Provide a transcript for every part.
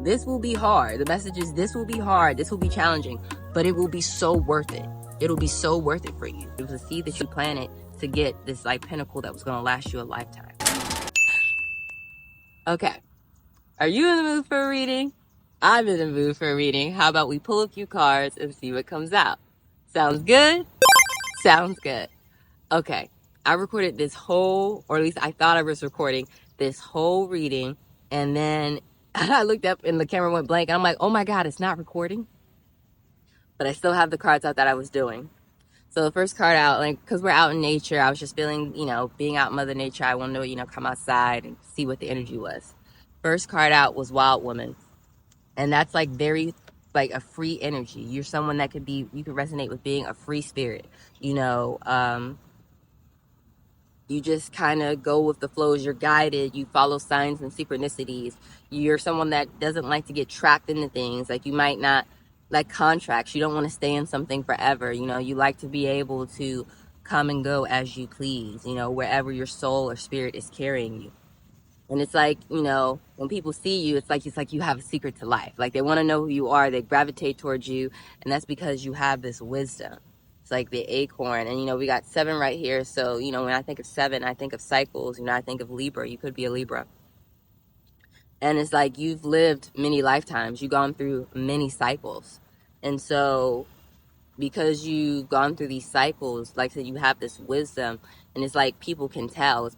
this will be hard. The message is this will be hard. This will be challenging, but it will be so worth it. It'll be so worth it for you. It was a seed that you planted to get this like pinnacle that was going to last you a lifetime. Okay. Are you in the mood for a reading? I'm in the mood for a reading. How about we pull a few cards and see what comes out? Sounds good? Sounds good. Okay. I recorded this whole, or at least I thought I was recording this whole reading, and then I looked up and the camera went blank, and I'm like, oh my God, it's not recording. But I still have the cards out that I was doing. So the first card out, like, because we're out in nature, I was just feeling, being out in Mother Nature, I wanted to, come outside and see what the energy was. First card out was Wild Woman. And that's like very, like a free energy. You're someone that you could resonate with being a free spirit. You just kind of go with the flows. You're guided. You follow signs and synchronicities. You're someone that doesn't like to get trapped into things. Like you might not like contracts. You don't want to stay in something forever. You like to be able to come and go as you please, wherever your soul or spirit is carrying you. And it's like, when people see you, it's like you have a secret to life. Like they want to know who you are. They gravitate towards you. And that's because you have this wisdom. It's like the acorn. And, we got 7 right here. So, when I think of 7, I think of cycles. I think of Libra. You could be a Libra. And it's like you've lived many lifetimes. You've gone through many cycles. And so because you've gone through these cycles, like I said, you have this wisdom. And it's like people can tell. It's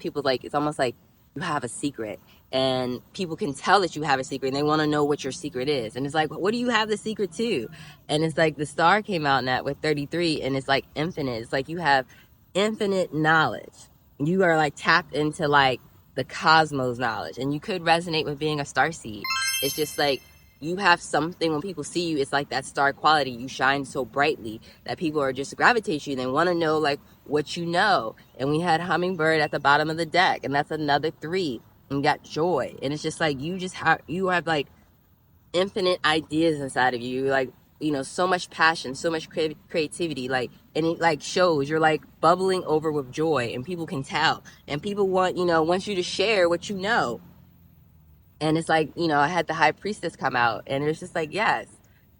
almost like you have a secret. And people can tell that you have a secret, and they want to know what your secret is. And it's like, what do you have the secret to? And it's like the star came out in that with 33, and it's like infinite. It's like you have infinite knowledge. You are like tapped into like the cosmos knowledge, and you could resonate with being a starseed. It's just like you have something. When people see you, it's like that star quality. You shine so brightly that people are just gravitate to you. They want to know like what you know. And we had hummingbird at the bottom of the deck, and that's another 3. And got joy. And it's just like you have like infinite ideas inside of you. Like, so much passion, so much creativity. Like, and it like shows you're like bubbling over with joy, and people can tell. And people want you to share what you know. And it's like, I had the high priestess come out, and it's just like, yes,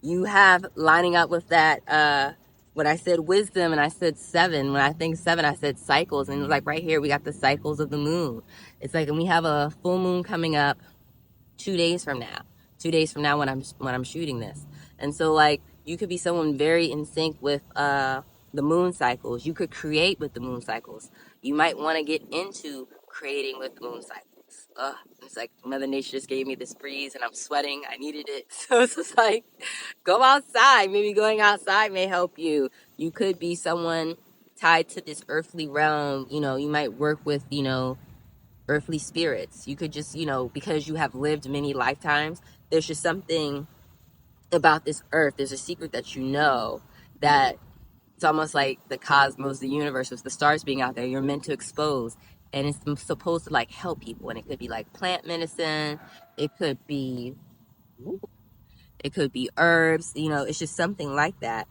you have lining up with that, when I said wisdom and I said 7, when I think 7, I said cycles. And it was like right here, we got the cycles of the moon. It's like, and we have a full moon coming up 2 days from now. 2 days from now when I'm shooting this. And so like, you could be someone very in sync with, the moon cycles. You could create with the moon cycles. You might want to get into creating with the moon cycles. It's like Mother Nature just gave me this breeze and I'm sweating. I needed it. So it's just like, go outside. Maybe going outside may help you. You could be someone tied to this earthly realm. You might work with, earthly spirits. You could just, because you have lived many lifetimes, there's just something about this earth. There's a secret that that it's almost like the cosmos, the universe, with the stars being out there. You're meant to expose. And it's supposed to like help people. And it could be like plant medicine. It could be herbs. It's just something like that.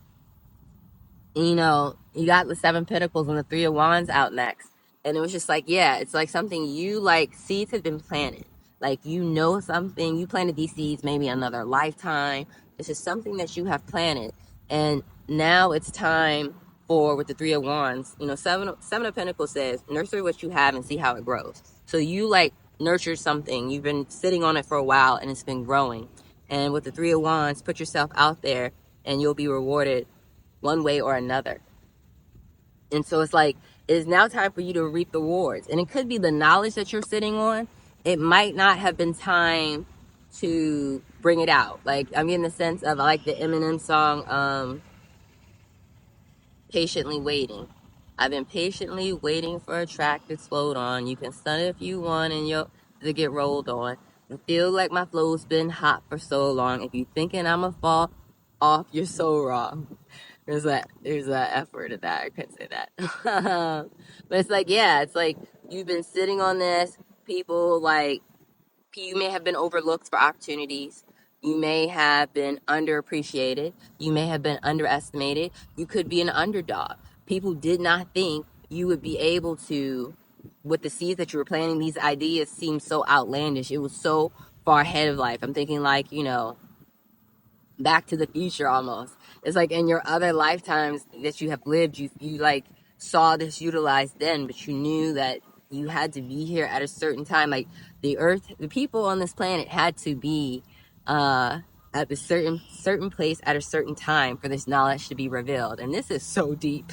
You got the 7 Pentacles and the 3 of Wands out next. And it was just like, yeah, it's like something you like, seeds have been planted. Like, something, you planted these seeds maybe another lifetime. It's just something that you have planted. And now it's time with the 3 of Wands, 7 of Pentacles says, nurture what you have and see how it grows. So you like nurture something. You've been sitting on it for a while and it's been growing. And with the 3 of Wands, put yourself out there and you'll be rewarded one way or another. And so it's like, it is now time for you to reap the rewards. And it could be the knowledge that you're sitting on. It might not have been time to bring it out. Like, I'm getting the sense of, I like the Eminem song, Patiently Waiting. I've been patiently waiting for a track to explode on. You can stun it if you want and to get rolled on. I feel like my flow's been hot for so long. If you thinking I'ma fall off, you're so wrong. There's that F word in that. I couldn't say that. But it's like, yeah, it's like you've been sitting on this. People like, you may have been overlooked for opportunities. You may have been underappreciated. You may have been underestimated. You could be an underdog. People did not think you would be able to, with the seeds that you were planting, these ideas seemed so outlandish. It was so far ahead of life. I'm thinking like, you know, Back to the Future almost. It's like in your other lifetimes that you have lived, you like saw this utilized then, but you knew that you had to be here at a certain time. Like the earth, the people on this planet had to be at a certain place at a certain time for this knowledge to be revealed. And this is so deep.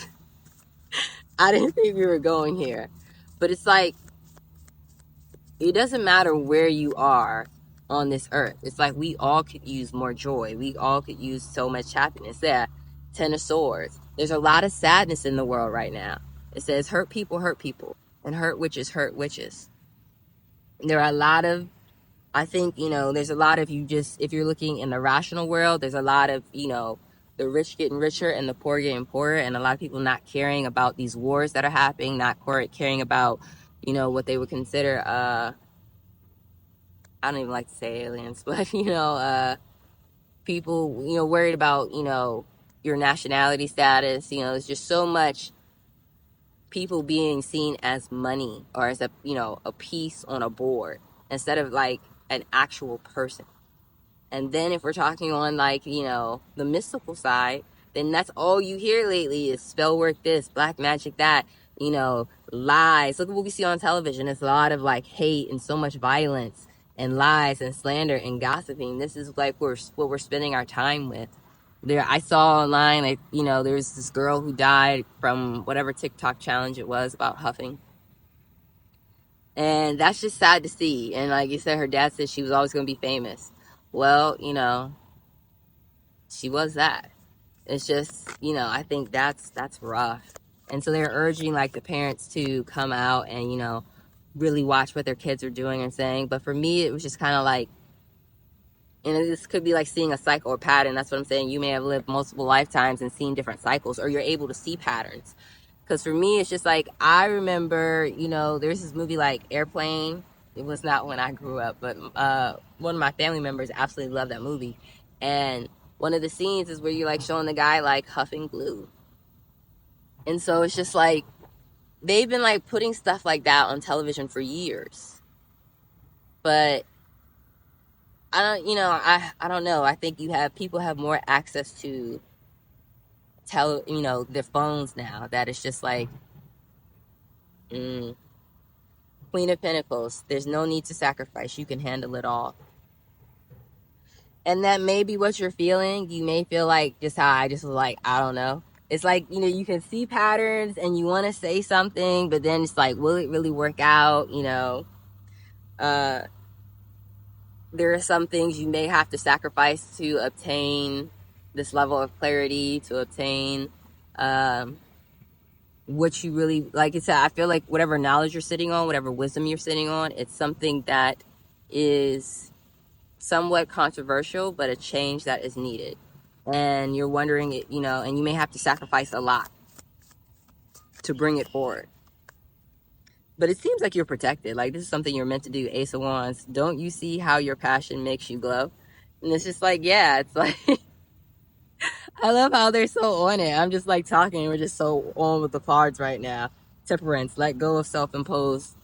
I didn't think we were going here. But it's like it doesn't matter where you are on this earth. It's like we all could use more joy. We all could use so much happiness. There, Ten of Swords. There's a lot of sadness in the world right now. It says hurt people, and hurt witches hurt witches. There are a lot of, I think, you know, there's a lot of if you're looking in the rational world, there's a lot of, you know, the rich getting richer and the poor getting poorer, and a lot of people not caring about these wars that are happening, not caring about, you know, what they would consider, I don't even like to say aliens, but, you know, people, you know, worried about, you know, your nationality status. You know, there's just so much people being seen as money or as a, you know, a piece on a board instead of like an actual person. And then if we're talking on like, you know, the mystical side, then that's all you hear lately is spell work this, black magic that, you know, lies. Look at what we see on television. It's a lot of like hate and so much violence and lies and slander and gossiping. This is like what we're spending our time with. There, I saw online, like, you know, there's this girl who died from whatever TikTok challenge it was about huffing. And that's just sad to see. And like you said, her dad said she was always going to be famous. Well, you know, she was that. It's just, you know, I think that's rough. And so they're urging like the parents to come out and, you know, really watch what their kids are doing and saying. But for me, it was just kind of like, and this could be like seeing a cycle or pattern. That's what I'm saying. You may have lived multiple lifetimes and seen different cycles, or you're able to see patterns. Because for me, it's just like, I remember, you know, there's this movie like Airplane. It was not when I grew up, but one of my family members absolutely loved that movie. And one of the scenes is where you're like showing the guy like huffing glue. And so it's just like, they've been like putting stuff like that on television for years. But I don't, you know, I don't know. I think people have more access to you know, their phones now, that it's just like, Queen of Pentacles. There's no need to sacrifice. You can handle it all. And that may be what you're feeling. You may feel like just how I just was like, I don't know. It's like, you know, you can see patterns and you want to say something, but then it's like, will it really work out? You know, there are some things you may have to sacrifice to obtain this level of clarity, to obtain what you really, like I said, I feel like whatever knowledge you're sitting on, whatever wisdom you're sitting on, it's something that is somewhat controversial, but a change that is needed. And you're wondering, you know, and you may have to sacrifice a lot to bring it forward. But it seems like you're protected. Like, this is something you're meant to do. Ace of Wands. Don't you see how your passion makes you glow? And it's just like, yeah, it's like, I love how they're so on it. I'm just like talking. We're just so on with the cards right now. Temperance. Let go of self-imposed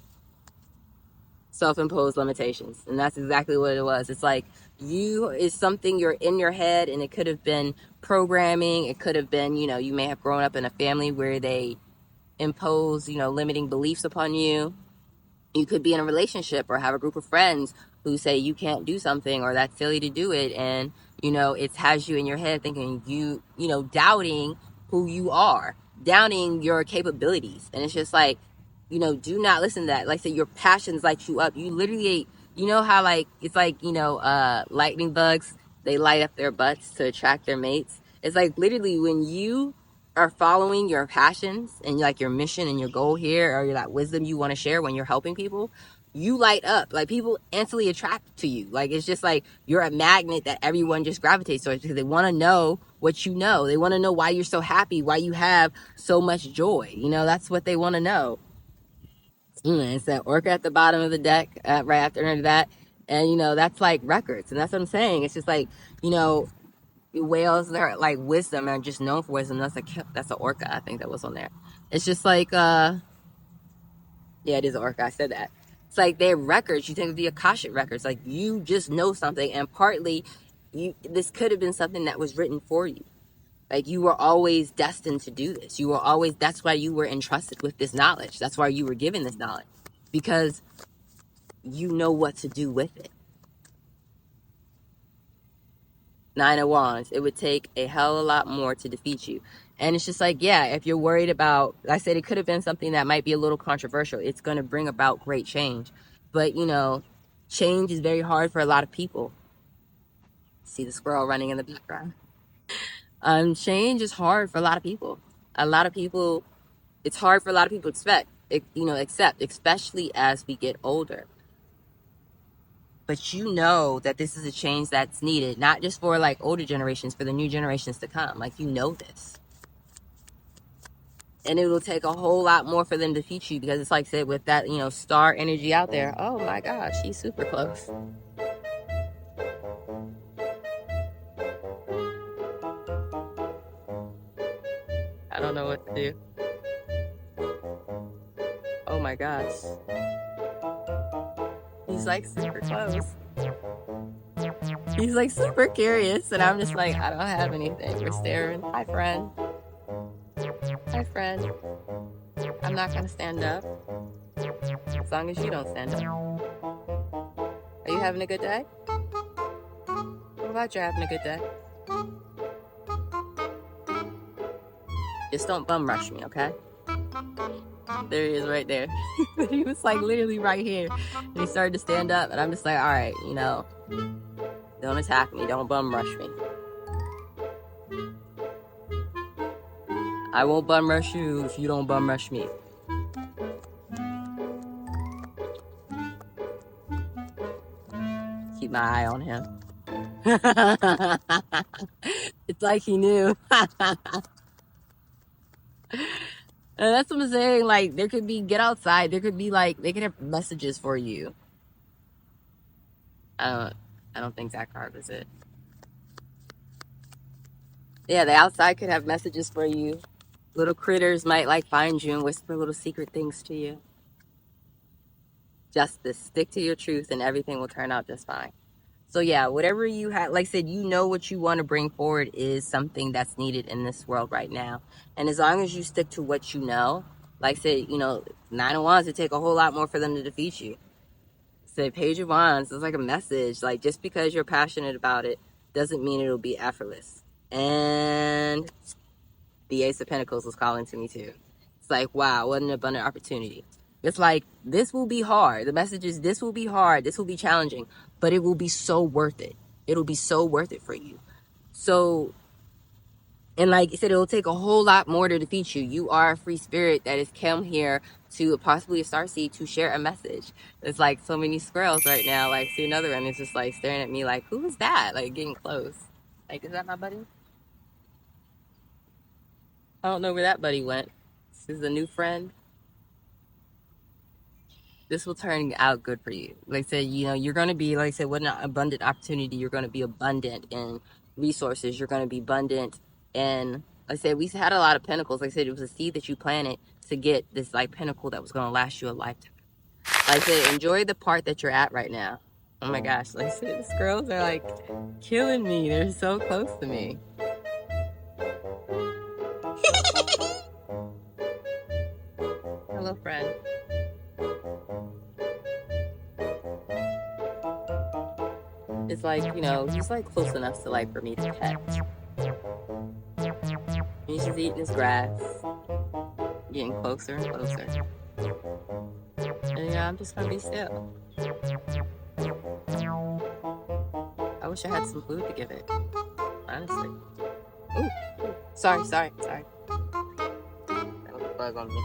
limitations. And that's exactly what it was. It's like, it's something you're in your head, and it could have been programming. It could have been, you know, you may have grown up in a family where they impose, you know, limiting beliefs upon you. You could be in a relationship or have a group of friends who say you can't do something or that's silly to do it. And, you know, it has you in your head thinking you know, doubting who you are, doubting your capabilities. And it's just like, you know, do not listen to that. Like I said, your passions light you up. You literally, you know how like, it's like, you know, lightning bugs, they light up their butts to attract their mates. It's like literally when you are following your passions and like your mission and your goal here, or that wisdom you want to share when you're helping people, you light up. Like, people instantly attract to you. Like, it's just like you're a magnet that everyone just gravitates towards, because they want to know what you know. They want to know why you're so happy, why you have so much joy. You know, that's what they want to know. It's that orca at the bottom of the deck, right after that. And, you know, that's like records. And that's what I'm saying. It's just like, you know, whales that are like wisdom are just known for wisdom. That's an orca, I think, that was on there. It's just like, yeah, it is an orca. I said that. It's like their records. You think of the Akashic records. Like, you just know something, and partly, this could have been something that was written for you. Like, you were always destined to do this. You were always, that's why you were entrusted with this knowledge. That's why you were given this knowledge. Because you know what to do with it. Nine of Wands. It would take a hell of a lot more to defeat you. And it's just like, yeah, if you're worried about, like I said, it could have been something that might be a little controversial. It's going to bring about great change. But, you know, change is very hard for a lot of people. See the squirrel running in the background. Change is hard for a lot of people. A lot of people, it's hard for a lot of people to accept, especially as we get older. But you know that this is a change that's needed, not just for like older generations, for the new generations to come. Like, you know this. And it will take a whole lot more for them to defeat you, because it's like I said, with that, you know, star energy out there. Oh my gosh, she's super close. I don't know what to do. Oh my gosh. He's like super close. He's like super curious, and I'm just like, I don't have anything. We're staring. Hi, friend. Hi, friend. I'm not gonna stand up. As long as you don't stand up. Are you having a good day? What about you having a good day? Just don't bum rush me, okay? There he is right there. He was like literally right here. And he started to stand up, and I'm just like, all right, you know, don't attack me. Don't bum rush me. I won't bum rush you if you don't bum rush me. Keep my eye on him. It's like he knew. And that's what I'm saying. Like, there could be, get outside. There could be like, they could have messages for you. I don't think that card was it. Yeah, the outside could have messages for you. Little critters might like find you and whisper little secret things to you. Just to stick to your truth, and everything will turn out just fine. So yeah, whatever you have, like I said, you know what you want to bring forward is something that's needed in this world right now. And as long as you stick to what you know, like I said, you know, Nine of Wands, it take a whole lot more for them to defeat you. So Page of Wands is like a message. Like, just because you're passionate about it doesn't mean it'll be effortless. And the Ace of Pentacles was calling to me too. It's like, wow, what an abundant opportunity. It's like, this will be hard. The message is, this will be hard. This will be challenging, but it will be so worth it. It'll be so worth it for you. So, and like I said, it'll take a whole lot more to defeat you. You are a free spirit that has come here to possibly a starseed to share a message. It's like so many squirrels right now. Like, see another one is just like staring at me like, who is that? Like, getting close. Like, is that my buddy? I don't know where that buddy went. This is a new friend. This will turn out good for you. Like I said, you know, you're going to be, like I said, what an abundant opportunity. You're going to be abundant in resources. You're going to be abundant in, like I said, we had a lot of pentacles. Like I said, it was a seed that you planted to get this like pinnacle that was going to last you a lifetime. Like I said, enjoy the part that you're at right now. Oh my gosh, like I said, the squirrels are like killing me. They're so close to me. Hello, friend. It's like, you know, he's like close enough to like for me to pet. He's just eating his grass, getting closer and closer. And yeah, I'm just gonna be still. I wish I had some food to give it, honestly. Ooh, sorry. That was a bug on me.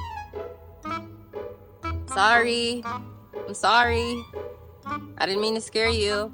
Sorry. I'm sorry. I didn't mean to scare you.